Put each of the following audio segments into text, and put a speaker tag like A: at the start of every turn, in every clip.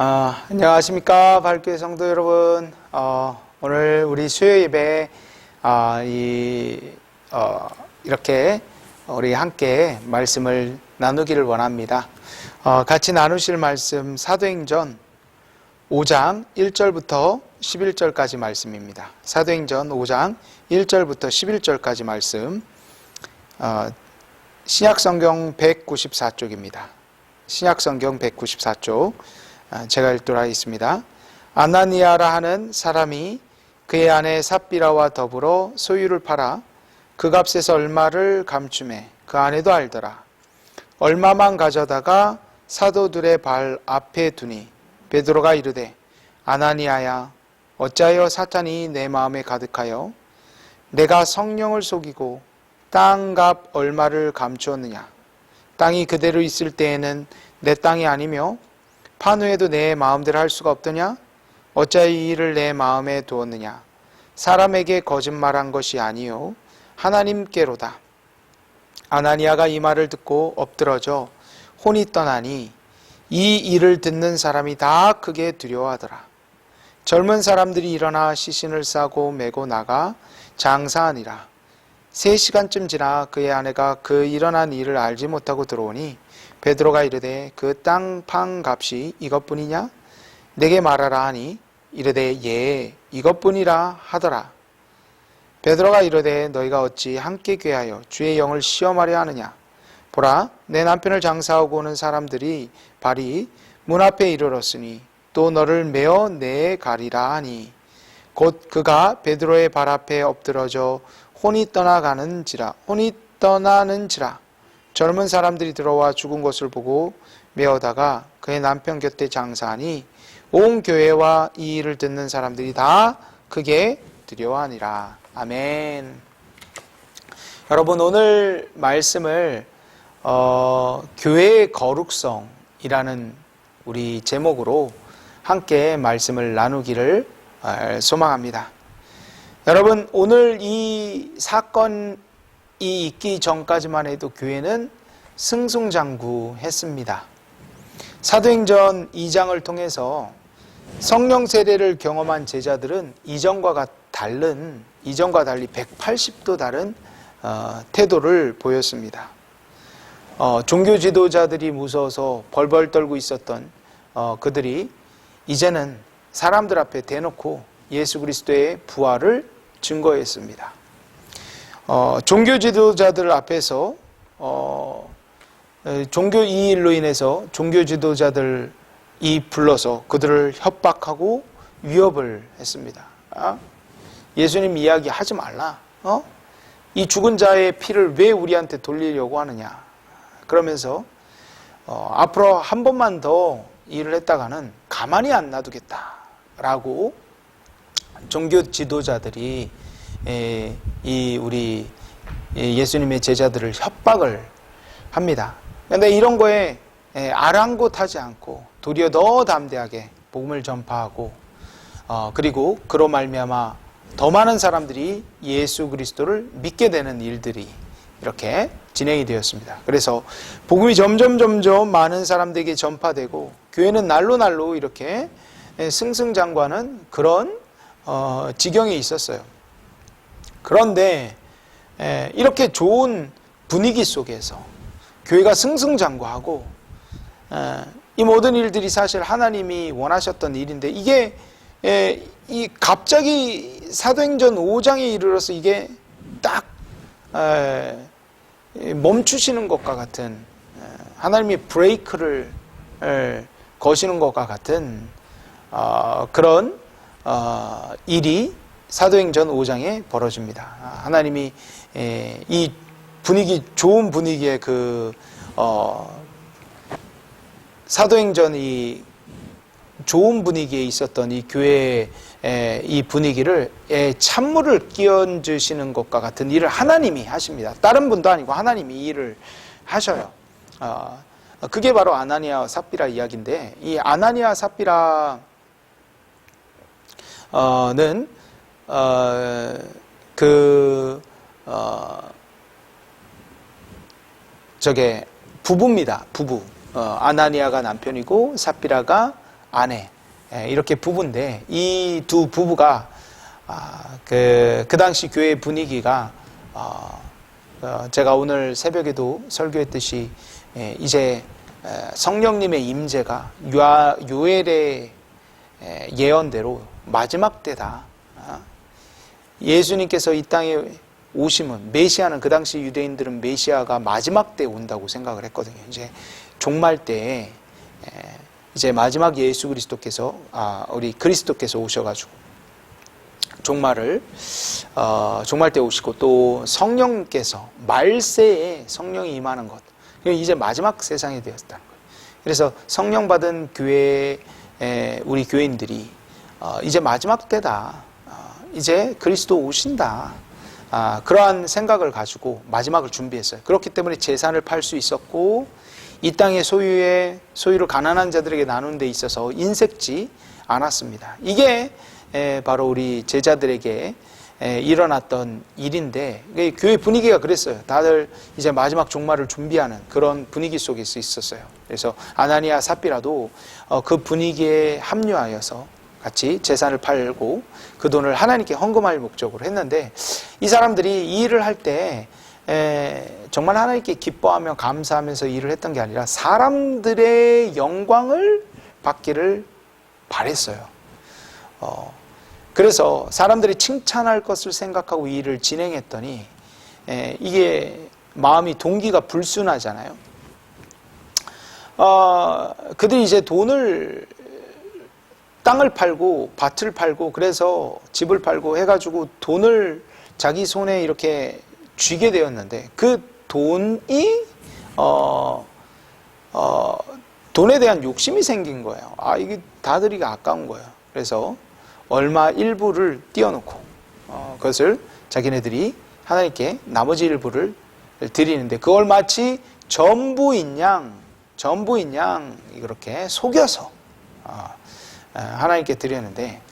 A: 안녕하십니까 발교회 성도 여러분. 오늘 우리 수요 예배 이렇게 우리 함께 말씀을 나누기를 원합니다. 같이 나누실 말씀 사도행전 5장 1절부터 11절까지 말씀입니다. 사도행전 5장 1절부터 11절까지 말씀, 신약성경 194쪽입니다. 신약성경 194쪽 제가 읽도록 하겠습니다. 아나니아라 하는 사람이 그의 아내 삽비라와 더불어 소유를 팔아 그 값에서 얼마를 감춤해 그 아내도 알더라. 얼마만 가져다가 사도들의 발 앞에 두니 베드로가 이르되 아나니아야 어찌하여 사탄이 내 마음에 가득하여 내가 성령을 속이고 땅값 얼마를 감추었느냐. 땅이 그대로 있을 때에는 내 땅이 아니며 판 후에도 내 마음대로 할 수가 없더냐? 어찌하여 이 일을 내 마음에 두었느냐? 사람에게 거짓말한 것이 아니요 하나님께로다. 아나니아가 이 말을 듣고 엎드러져 혼이 떠나니 이 일을 듣는 사람이 다 크게 두려워하더라. 젊은 사람들이 일어나 시신을 싸고 메고 나가 장사하니라. 3시간쯤 지나 그의 아내가 그 일어난 일을 알지 못하고 들어오니 베드로가 이르되 그 땅 판 값이 이것뿐이냐? 내게 말하라 하니 이르되 예 이것뿐이라 하더라. 베드로가 이르되 너희가 어찌 함께 꾀하여 주의 영을 시험하려 하느냐? 보라 내 남편을 장사하고 오는 사람들이 발이 문 앞에 이르렀으니 또 너를 메어 내에 가리라 하니 곧 그가 베드로의 발 앞에 엎드러져 혼이 떠나는지라 젊은 사람들이 들어와 죽은 것을 보고 메어다가 그의 남편 곁에 장사하니 온 교회와 이 일을 듣는 사람들이 다 크게 두려워하니라. 아멘. 여러분 오늘 말씀을 교회의 거룩성이라는 우리 제목으로 함께 말씀을 나누기를 소망합니다. 여러분 오늘 이 사건이 있기 전까지만 해도 교회는 승승장구했습니다. 사도행전 2장을 통해서 성령 세례를 경험한 제자들은 이전과 달리 180도 다른 태도를 보였습니다. 종교 지도자들이 무서워서 벌벌 떨고 있었던 그들이 이제는 사람들 앞에 대놓고 예수 그리스도의 부활을 증거했습니다. 종교 지도자들 앞에서 종교 이 일로 인해서 종교 지도자들이 불러서 그들을 협박하고 위협을 했습니다. 예수님 이야기 하지 말라. 이 죽은 자의 피를 왜 우리한테 돌리려고 하느냐. 그러면서 앞으로 한 번만 더 일을 했다가는 가만히 안 놔두겠다라고 종교 지도자들이 우리 예수님의 제자들을 협박을 합니다. 그런데 이런 거에 아랑곳하지 않고 도리어 더 담대하게 복음을 전파하고 그리고 그로 말미암아 더 많은 사람들이 예수 그리스도를 믿게 되는 일들이 이렇게 진행이 되었습니다. 그래서 복음이 점점 많은 사람들에게 전파되고 교회는 날로 이렇게 승승장구하는 그런 지경에 있었어요. 그런데 이렇게 좋은 분위기 속에서 교회가 승승장구하고 이 모든 일들이 사실 하나님이 원하셨던 일인데 이게 갑자기 사도행전 5장에 이르러서 이게 딱 멈추시는 것과 같은 하나님이 브레이크를 거시는 것과 같은 그런 일이 사도행전 5장에 벌어집니다. 하나님이 이 분위기 좋은 분위기의 사도행전이 좋은 분위기에 있었던 이 교회의 이 분위기를 찬물을 끼얹으시는 것과 같은 일을 하나님이 하십니다. 다른 분도 아니고 하나님이 이 일을 하셔요. 그게 바로 아나니아와 삽비라 이야기인데 이 아나니아 삽비라는 부부입니다. 부부. 아나니아가 남편이고 삽비라가 아내, 이렇게 부부인데 이 두 부부가 그 당시 교회 분위기가 제가 오늘 새벽에도 설교했듯이 이제 성령님의 임재가 요엘의 예언대로 마지막 때다. 예수님께서 이 땅에 오심은, 메시아는, 그 당시 유대인들은 메시아가 마지막 때 온다고 생각을 했거든요. 이제 종말 때에 이제 마지막 예수 그리스도께서 우리 그리스도께서 오셔가지고 종말 때 오시고, 또 성령께서 말세에 성령이 임하는 것, 이제 마지막 세상이 되었다는 거예요. 그래서 성령 받은 교회, 우리 교인들이 이제 마지막 때다, 이제 그리스도 오신다, 그러한 생각을 가지고 마지막을 준비했어요. 그렇기 때문에 재산을 팔 수 있었고, 이 땅의 소유를 가난한 자들에게 나누는 데 있어서 인색지 않았습니다. 이게 바로 우리 제자들에게 일어났던 일인데, 교회 분위기가 그랬어요. 다들 이제 마지막 종말을 준비하는 그런 분위기 속에 있었어요. 그래서 아나니아 삽비라도 그 분위기에 합류하여서 같이 재산을 팔고 그 돈을 하나님께 헌금할 목적으로 했는데, 이 사람들이 이 일을 할 때 정말 하나님께 기뻐하며 감사하면서 일을 했던 게 아니라 사람들의 영광을 받기를 바랬어요. 그래서 사람들이 칭찬할 것을 생각하고 이 일을 진행했더니 이게 마음이, 동기가 불순하잖아요. 그들이 이제 땅을 팔고 밭을 팔고 그래서 집을 팔고 해가지고 돈을 자기 손에 이렇게 쥐게 되었는데, 그 돈이 돈에 대한 욕심이 생긴 거예요. 이게 다들 이게 아까운 거예요. 그래서 얼마 일부를 띄워놓고 그것을 자기네들이 하나님께 나머지 일부를 드리는데, 그걸 마치 전부인 양 이렇게 속여서 하나님께 드렸는데,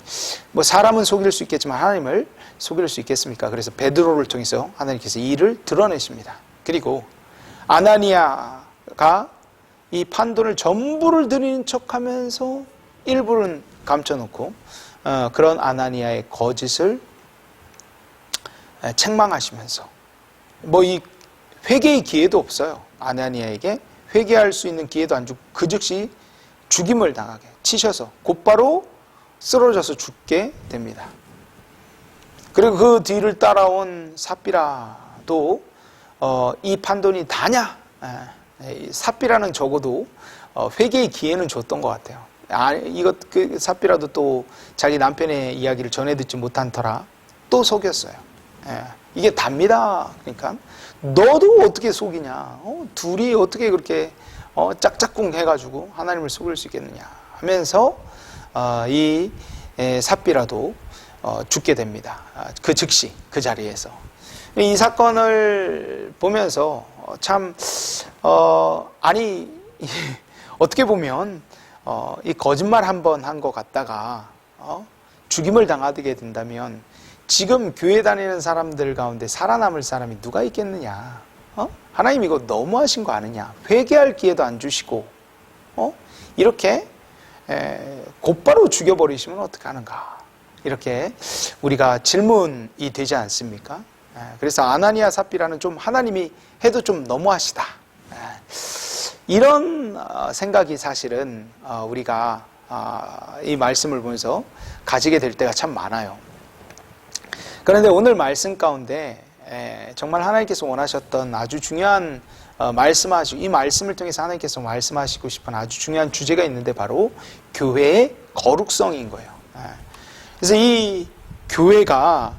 A: 뭐 사람은 속일 수 있겠지만 하나님을 속일 수 있겠습니까? 그래서 베드로를 통해서 하나님께서 이 일을 드러내십니다. 그리고 아나니아가 이 판돈을 전부를 드리는 척하면서 일부는 감춰놓고 그런 아나니아의 거짓을 책망하시면서, 뭐 이 회개의 기회도 없어요. 아나니아에게 회개할 수 있는 기회도 안 주고 그 즉시 죽임을 당하게 치셔서 곧바로 쓰러져서 죽게 됩니다. 그리고 그 뒤를 따라온 삽비라도 이 판돈이 다냐? 삽비라는 적어도 회개의 기회는 줬던 것 같아요. 그 삽비라도 또 자기 남편의 이야기를 전해 듣지 못한 터라 또 속였어요. 이게 답니다. 그러니까 너도 어떻게 속이냐? 둘이 어떻게 그렇게 짝짝꿍 해가지고 하나님을 속일 수 있겠느냐 하면서 이 삽비라도 죽게 됩니다. 그 즉시 그 자리에서. 이 사건을 보면서 참 어떻게 보면 이 거짓말 한 번 한 것 같다가 죽임을 당하게 된다면 지금 교회 다니는 사람들 가운데 살아남을 사람이 누가 있겠느냐? 하나님 이거 너무하신 거 아니냐? 회개할 기회도 안 주시고 이렇게 곧바로 죽여버리시면 어떡하는가? 이렇게 우리가 질문이 되지 않습니까? 그래서 아나니아 삽비라는 좀 하나님이 해도 좀 너무하시다, 이런 생각이 사실은 우리가 이 말씀을 보면서 가지게 될 때가 참 많아요. 그런데 오늘 말씀 가운데 정말 하나님께서 원하셨던 아주 중요한 이 말씀을 통해서 하나님께서 말씀하시고 싶은 아주 중요한 주제가 있는데, 바로 교회의 거룩성인 거예요. 그래서 이 교회가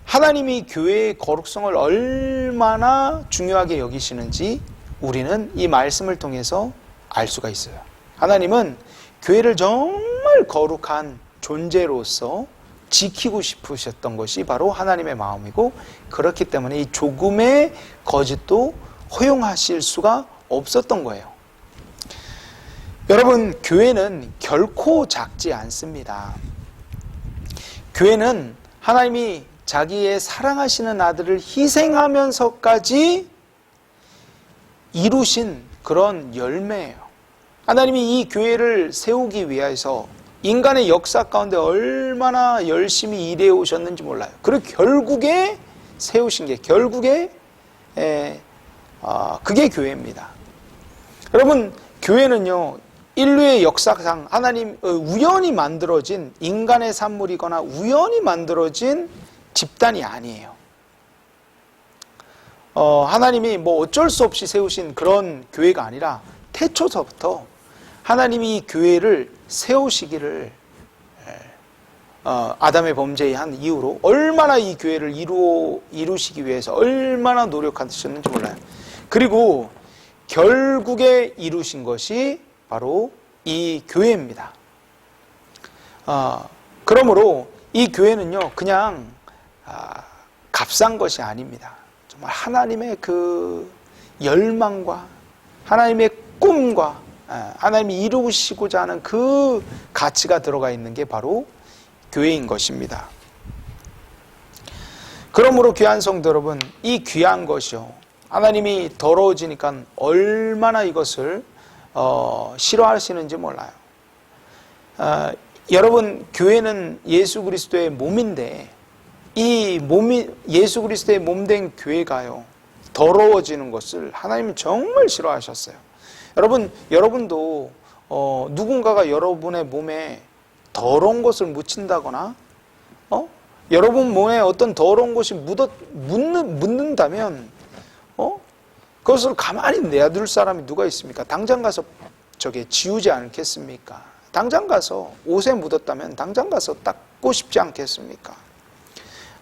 A: 하나님이 교회의 거룩성을 얼마나 중요하게 여기시는지 우리는 이 말씀을 통해서 알 수가 있어요. 하나님은 교회를 정말 거룩한 존재로서 지키고 싶으셨던 것이 바로 하나님의 마음이고, 그렇기 때문에 이 조금의 거짓도 허용하실 수가 없었던 거예요. 여러분, 교회는 결코 작지 않습니다. 교회는 하나님이 자기의 사랑하시는 아들을 희생하면서까지 이루신 그런 열매예요. 하나님이 이 교회를 세우기 위해서 인간의 역사 가운데 얼마나 열심히 일해 오셨는지 몰라요. 그리고 결국에 세우신 게 결국에 그게 교회입니다. 여러분, 교회는요, 인류의 역사상 하나님 우연히 만들어진 인간의 산물이거나 우연히 만들어진 집단이 아니에요. 하나님이 뭐 어쩔 수 없이 세우신 그런 교회가 아니라 태초서부터 하나님이 이 교회를 세우시기를 아담의 범죄에 한 이후로 얼마나 이 교회를 이루시기 위해서 얼마나 노력하셨는지 몰라요. 그리고 결국에 이루신 것이 바로 이 교회입니다. 그러므로 이 교회는요, 그냥 값싼 것이 아닙니다. 정말 하나님의 그 열망과 하나님의 꿈과 하나님이 이루시고자 하는 그 가치가 들어가 있는 게 바로 교회인 것입니다. 그러므로 귀한 성도 여러분, 이 귀한 것이요, 하나님이 더러워지니까 얼마나 이것을 싫어하시는지 몰라요. 여러분, 교회는 예수 그리스도의 몸인데 이 몸이 예수 그리스도의 몸된 교회가요, 더러워지는 것을 하나님은 정말 싫어하셨어요. 여러분도 누군가가 여러분의 몸에 더러운 것을 묻힌다거나 여러분 몸에 어떤 더러운 것이 묻는다면 그것을 가만히 내둘 사람이 누가 있습니까? 당장 가서 지우지 않겠습니까? 당장 가서 옷에 묻었다면 당장 가서 닦고 싶지 않겠습니까?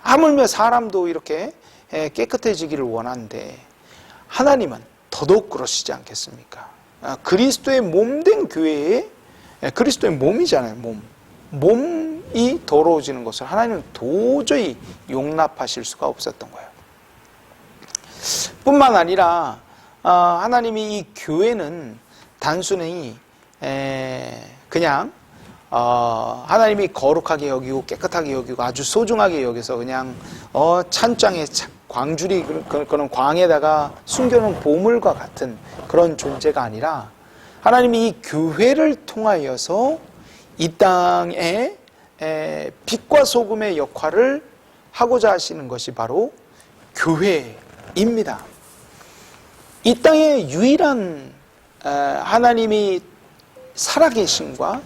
A: 하물며 사람도 이렇게 깨끗해지기를 원하는데 하나님은 더더욱 그러시지 않겠습니까? 그리스도의 몸된 교회에, 그리스도의 몸이잖아요. 몸이 더러워지는 것을 하나님은 도저히 용납하실 수가 없었던 거예요. 뿐만 아니라 하나님이 이 교회는 단순히 그냥 하나님이 거룩하게 여기고 깨끗하게 여기고 아주 소중하게 여기서 그냥 찬장에 광주리 그런 광에다가 숨겨놓은 보물과 같은 그런 존재가 아니라 하나님이 이 교회를 통하여서 이 땅에 빛과 소금의 역할을 하고자 하시는 것이 바로 교회입니다. 이 땅의 유일한 하나님이 살아계심과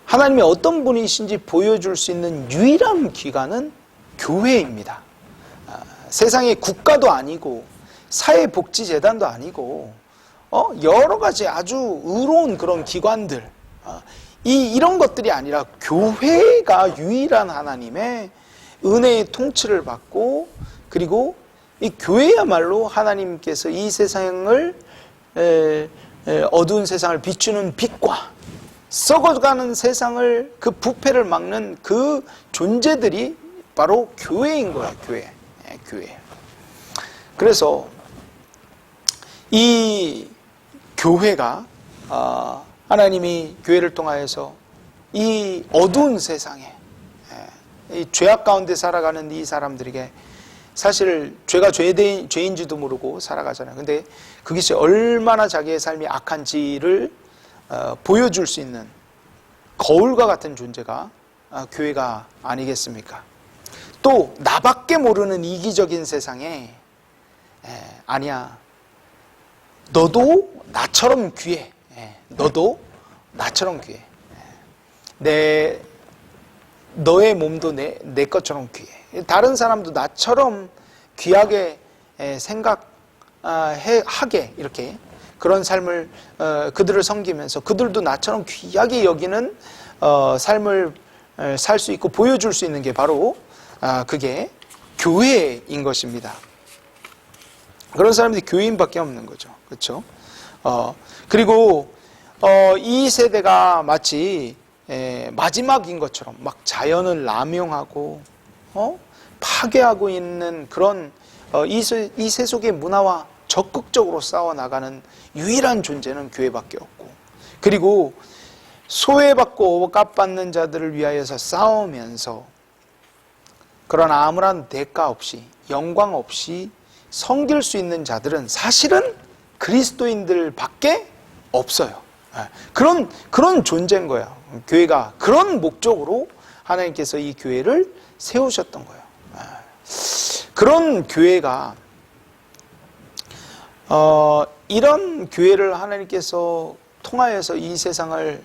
A: 하나님이 어떤 분이신지 보여줄 수 있는 유일한 기관은 교회입니다. 세상의 국가도 아니고 사회복지재단도 아니고 여러 가지 아주 의로운 그런 기관들, 이런 것들이 아니라 교회가 유일한 하나님의 은혜의 통치를 받고, 그리고 이 교회야말로 하나님께서 이 세상을 어두운 세상을 비추는 빛과 썩어가는 세상을, 그 부패를 막는 그 존재들이 바로 교회인 거예요. 교회. 그래서 이 교회가 하나님이 교회를 통하여서 이 어두운 세상에, 이 죄악 가운데 살아가는 이 사람들에게, 사실 죄가 죄인지도 모르고 살아가잖아요. 근데 그것이 얼마나 자기의 삶이 악한지를 보여줄 수 있는 거울과 같은 존재가 교회가 아니겠습니까? 또 나밖에 모르는 이기적인 세상에 아니야, 너도 나처럼 귀해. 너도 나처럼 귀해. 너의 몸도 내 것처럼 귀해. 다른 사람도 나처럼 귀하게 생각하게, 이렇게 그런 삶을 그들을 섬기면서 그들도 나처럼 귀하게 여기는 삶을 살 수 있고 보여줄 수 있는 게 바로 그게 교회인 것입니다. 그런 사람들이 교인밖에 없는 거죠. 그렇죠? 그리고 이 세대가 마치 마지막인 것처럼 막 자연을 남용하고 파괴하고 있는 그런 이 세속의 문화와 적극적으로 싸워나가는 유일한 존재는 교회밖에 없고, 그리고 소외받고 억압받는 자들을 위하여서 싸우면서 그러나 아무런 대가 없이 영광 없이 섬길 수 있는 자들은 사실은 그리스도인들밖에 없어요. 그런 존재인 거예요. 교회가 그런 목적으로 하나님께서 이 교회를 세우셨던 거예요. 그런 교회가 이런 교회를 하나님께서 통하여서 이 세상을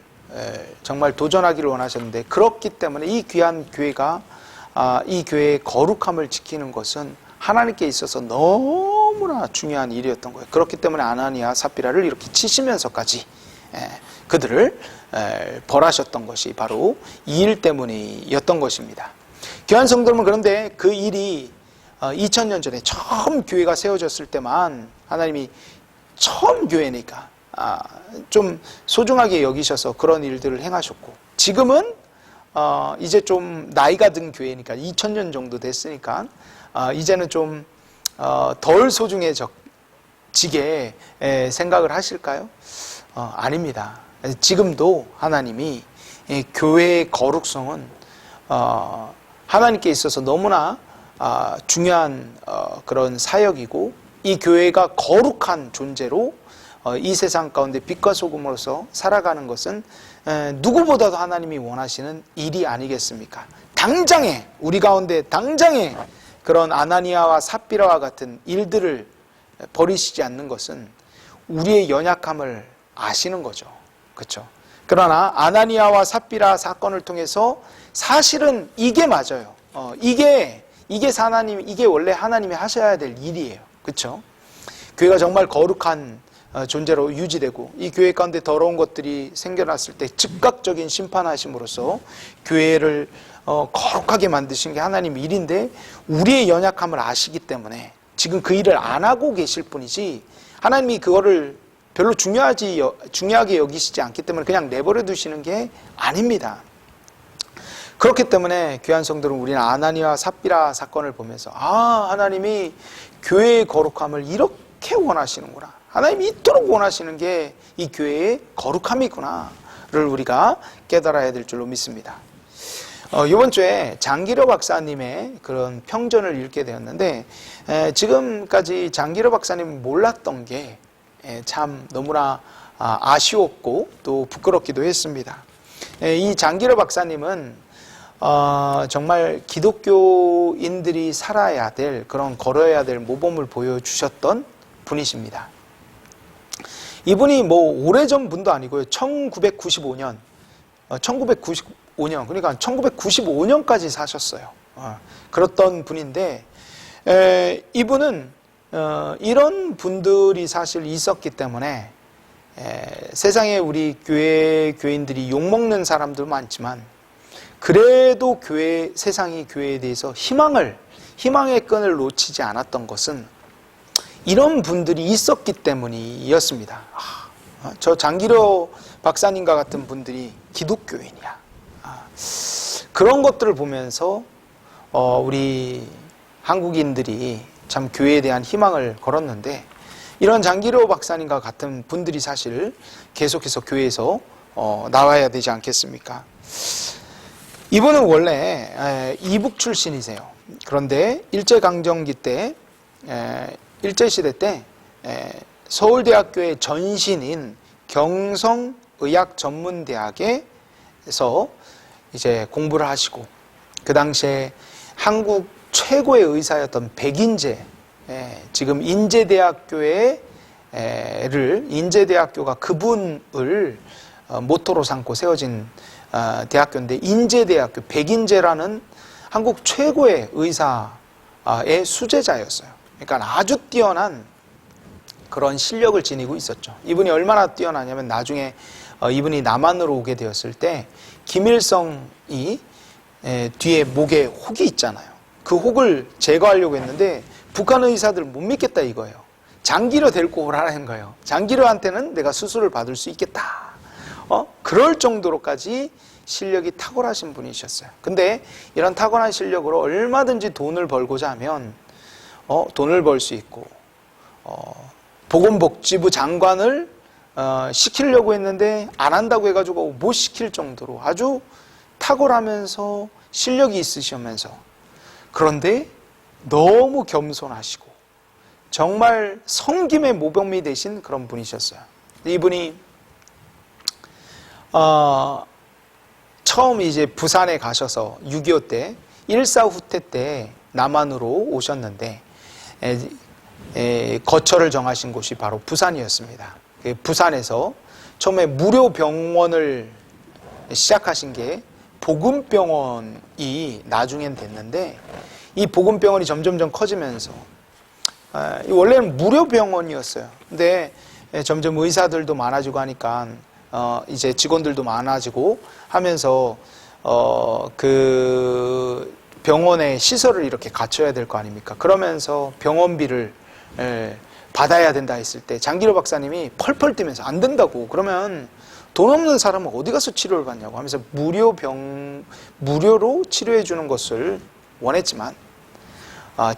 A: 정말 도전하기를 원하셨는데, 그렇기 때문에 이 귀한 교회가 이 교회의 거룩함을 지키는 것은 하나님께 있어서 너무나 중요한 일이었던 거예요. 그렇기 때문에 아나니아 삽비라를 이렇게 치시면서까지 그들을 벌하셨던 것이 바로 이 일 때문이었던 것입니다. 귀한 성도는 그런데 그 일이 2000년 전에 처음 교회가 세워졌을 때만 하나님이 처음 교회니까 좀 소중하게 여기셔서 그런 일들을 행하셨고, 지금은 이제 좀 나이가 든 교회니까 2000년 정도 됐으니까 이제는 좀 덜 소중해지게 생각을 하실까요? 아닙니다. 지금도 하나님이 교회의 거룩성은 하나님께 있어서 너무나 중요한 그런 사역이고, 이 교회가 거룩한 존재로 이 세상 가운데 빛과 소금으로서 살아가는 것은 누구보다도 하나님이 원하시는 일이 아니겠습니까? 당장에, 우리 가운데 당장에 그런 아나니아와 삽비라와 같은 일들을 버리시지 않는 것은 우리의 연약함을 아시는 거죠. 그렇죠? 그러나 아나니아와 삽비라 사건을 통해서 사실은 이게 맞아요. 이게 원래 하나님이 하셔야 될 일이에요. 그렇죠? 교회가 정말 거룩한 존재로 유지되고, 이 교회 가운데 더러운 것들이 생겨났을 때 즉각적인 심판하심으로써 교회를 거룩하게 만드신 게 하나님 일인데, 우리의 연약함을 아시기 때문에 지금 그 일을 안 하고 계실 뿐이지, 하나님이 그거를 별로 중요하게 여기시지 않기 때문에 그냥 내버려 두시는 게 아닙니다. 그렇기 때문에 귀한 성도는 우리는 아나니아 삽비라 사건을 보면서 하나님이 교회의 거룩함을 이렇게 원하시는구나, 하나님이 이토록 원하시는 게 이 교회의 거룩함이구나를 우리가 깨달아야 될 줄로 믿습니다. 이번 주에 장기려 박사님의 그런 평전을 읽게 되었는데, 지금까지 장기려 박사님이 몰랐던 게 참 너무나 아쉬웠고 또 부끄럽기도 했습니다. 이 장기려 박사님은 정말 기독교인들이 살아야 될, 그런 걸어야 될 모범을 보여주셨던 분이십니다. 이분이 오래전 분도 아니고요. 1995년 그러니까 1995년까지 사셨어요. 그랬던 분인데, 이분은 이런 분들이 사실 있었기 때문에 세상에 우리 교인들이 욕먹는 사람도 많지만, 그래도 세상이 교회에 대해서 희망의 끈을 놓치지 않았던 것은 이런 분들이 있었기 때문이었습니다. 저 장기려 박사님과 같은 분들이 기독교인이야. 그런 것들을 보면서 우리 한국인들이 참 교회에 대한 희망을 걸었는데, 이런 장기려 박사님과 같은 분들이 사실 계속해서 교회에서 나와야 되지 않겠습니까? 이분은 원래 이북 출신이세요. 그런데 일제강점기 때, 일제시대 때 서울대학교의 전신인 경성의학전문대학에서 이제 공부를 하시고, 그 당시에 한국 최고의 의사였던 백인재, 지금 인제대학교가 그분을 모토로 삼고 세워진 대학교인데, 인제대학교 백인재라는 한국 최고의 의사의 수제자였어요. 그러니까 아주 뛰어난 그런 실력을 지니고 있었죠. 이분이 얼마나 뛰어나냐면, 나중에 이분이 남한으로 오게 되었을 때 김일성이 뒤에 목에 혹이 있잖아요. 그 혹을 제거하려고 했는데 북한 의사들 못 믿겠다 이거예요. 장기려 데리고 오라는 거예요. 장기려한테는 내가 수술을 받을 수 있겠다. 그럴 정도로까지 실력이 탁월하신 분이셨어요. 근데 이런 탁월한 실력으로 얼마든지 돈을 벌고자 하면 돈을 벌 수 있고, 보건복지부 장관을 시키려고 했는데 안 한다고 해가지고 못 시킬 정도로 아주 탁월하면서 실력이 있으시면서, 그런데 너무 겸손하시고 정말 성김의 모범이 되신 그런 분이셨어요. 이분이 처음 이제 부산에 가셔서 6.25 때 1.4 후퇴 때 남한으로 오셨는데 거처를 정하신 곳이 바로 부산이었습니다. 부산에서 처음에 무료 병원을 시작하신 게 복음병원이 나중엔 됐는데, 이 복음병원이 점점점 커지면서 원래는 무료 병원이었어요. 근데 점점 의사들도 많아지고 하니까 이제 직원들도 많아지고 하면서 그 병원의 시설을 이렇게 갖춰야 될 거 아닙니까? 그러면서 병원비를 받아야 된다 했을 때 장기로 박사님이 펄펄 뛰면서 안 된다고, 그러면 돈 없는 사람은 어디 가서 치료를 받냐고 하면서 무료로 치료해 주는 것을 원했지만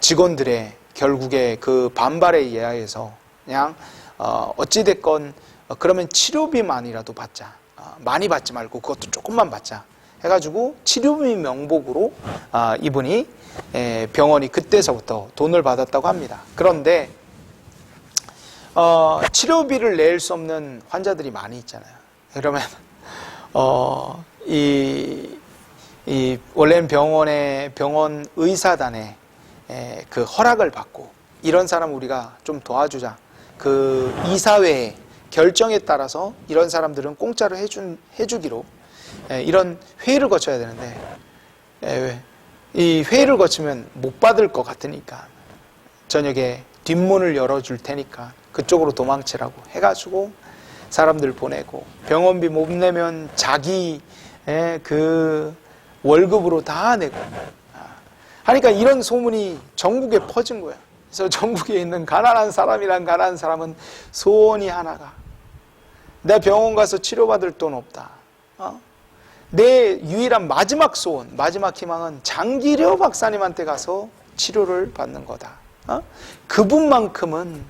A: 직원들의 결국에 그 반발에 의해서 그냥 어찌됐건 그러면 치료비만이라도 받자, 많이 받지 말고 그것도 조금만 받자 해가지고 치료비 명목으로 이분이 병원이 그때서부터 돈을 받았다고 합니다. 그런데 치료비를 낼 수 없는 환자들이 많이 있잖아요. 그러면 원래는 병원 의사단에 그 허락을 받고 이런 사람 우리가 좀 도와주자, 그 이사회의 결정에 따라서 이런 사람들은 공짜로 해주기로 이런 회의를 거쳐야 되는데, 이 회의를 거치면 못 받을 것 같으니까 저녁에 뒷문을 열어줄 테니까 그쪽으로 도망치라고 해가지고 사람들 보내고, 병원비 못 내면 자기 그 월급으로 다 내고 하니까 이런 소문이 전국에 퍼진 거예요. 그래서 전국에 있는 가난한 사람은 소원이 하나가, 내 병원 가서 치료받을 돈 없다. 내 유일한 마지막 소원, 마지막 희망은 장기려 박사님한테 가서 치료를 받는 거다. 그분만큼은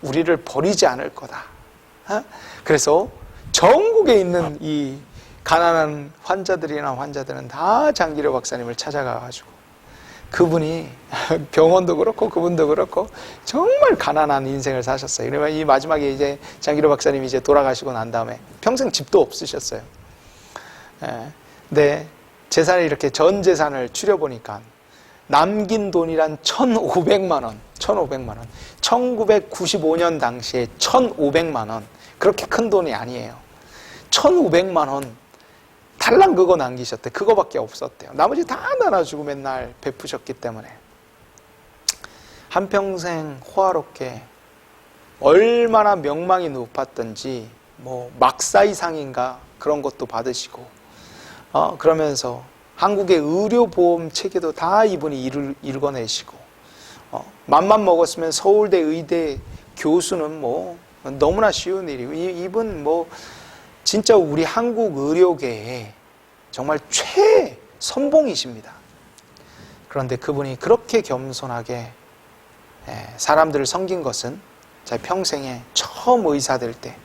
A: 우리를 버리지 않을 거다. 그래서 전국에 있는 이 가난한 환자들은 다 장기려 박사님을 찾아가가지고, 그분이 병원도 그렇고 그분도 그렇고 정말 가난한 인생을 사셨어요. 그러면 이 마지막에 이제 장기려 박사님이 이제 돌아가시고 난 다음에 평생 집도 없으셨어요. 근데 재산을 이렇게 전 재산을 추려보니까 남긴 돈이란 1,500만 원. 1995년 당시에 1,500만 원. 그렇게 큰 돈이 아니에요. 1,500만 원 달랑 그거 남기셨대. 그거밖에 없었대요. 나머지 다 나눠주고 맨날 베푸셨기 때문에 한평생 호화롭게 얼마나 명망이 높았던지 뭐 막사이상인가 그런 것도 받으시고, 그러면서 한국의 의료보험 체계도 다 이분이 읽어내시고, 맘만 먹었으면 서울대 의대 교수는 뭐 너무나 쉬운 일이고, 이분 뭐 진짜 우리 한국 의료계의 정말 최선봉이십니다. 그런데 그분이 그렇게 겸손하게 사람들을 섬긴 것은 제 평생에 처음 의사 될 때,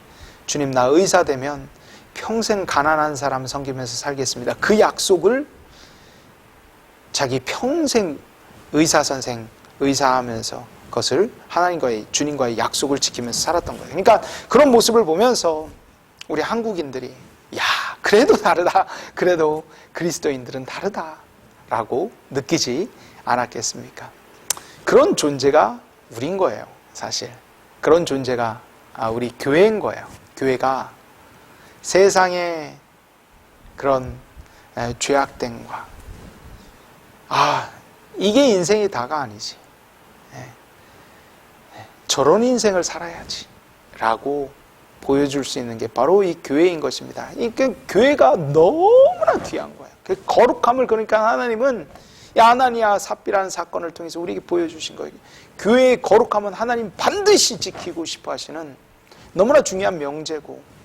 A: 주님 나 의사 되면 평생 가난한 사람 섬기면서 살겠습니다, 그 약속을 자기 평생 의사하면서 그것을 하나님과의, 주님과의 약속을 지키면서 살았던 거예요. 그러니까 그런 모습을 보면서 우리 한국인들이 야, 그래도 다르다, 그래도 그리스도인들은 다르다라고 느끼지 않았겠습니까? 그런 존재가 우린 거예요. 사실 그런 존재가 우리 교회인 거예요. 교회가 세상의 그런 죄악됨과 이게 인생이 다가 아니지, 저런 인생을 살아야지 라고 보여줄 수 있는 게 바로 이 교회인 것입니다. 그러니까 교회가 너무나 귀한 거예요. 그 거룩함을, 그러니까 하나님은 이 아나니아 삽비라는 사건을 통해서 우리에게 보여주신 거예요. 교회의 거룩함은 하나님 반드시 지키고 싶어 하시는 너무나 중요한 명제고,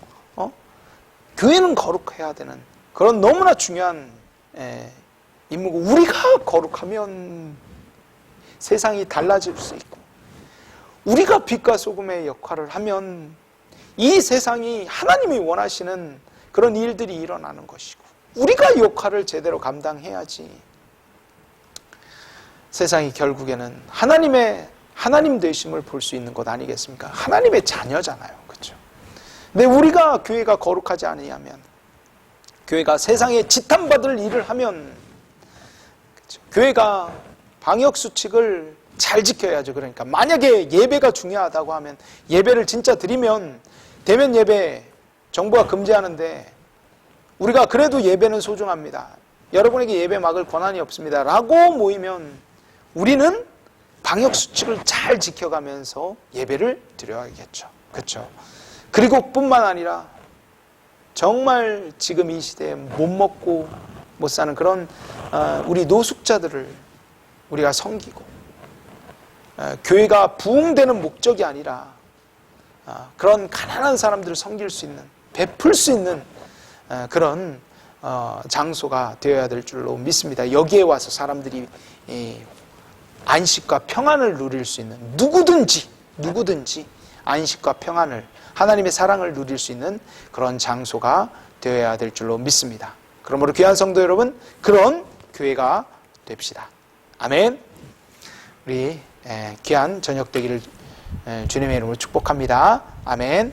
A: 교회는 거룩해야 되는 그런 너무나 중요한 임무고, 우리가 거룩하면 세상이 달라질 수 있고, 우리가 빛과 소금의 역할을 하면 이 세상이 하나님이 원하시는 그런 일들이 일어나는 것이고, 우리가 역할을 제대로 감당해야지 세상이 결국에는 하나님 되심을 볼 수 있는 것 아니겠습니까? 하나님의 자녀잖아요. 그렇죠? 근데 우리가 교회가 거룩하지 않으면, 교회가 세상에 지탄받을 일을 하면, 그렇죠? 교회가 방역수칙을 잘 지켜야죠. 그러니까 만약에 예배가 중요하다고 하면 예배를 진짜 드리면 대면 예배 정부가 금지하는데 우리가 그래도 예배는 소중합니다. 여러분에게 예배 막을 권한이 없습니다. 라고 모이면 우리는 방역수칙을 잘 지켜가면서 예배를 드려야겠죠. 그렇죠? 그리고 뿐만 아니라 정말 지금 이 시대에 못 먹고 못 사는 그런 우리 노숙자들을 우리가 섬기고, 교회가 부흥되는 목적이 아니라 그런 가난한 사람들을 섬길 수 있는, 베풀 수 있는 그런 장소가 되어야 될 줄로 믿습니다. 여기에 와서 사람들이 안식과 평안을 누릴 수 있는, 누구든지 안식과 평안을, 하나님의 사랑을 누릴 수 있는 그런 장소가 되어야 될 줄로 믿습니다. 그러므로 귀한 성도 여러분, 그런 교회가 됩시다. 아멘. 우리 귀한 저녁 되기를 주님의 이름으로 축복합니다. 아멘.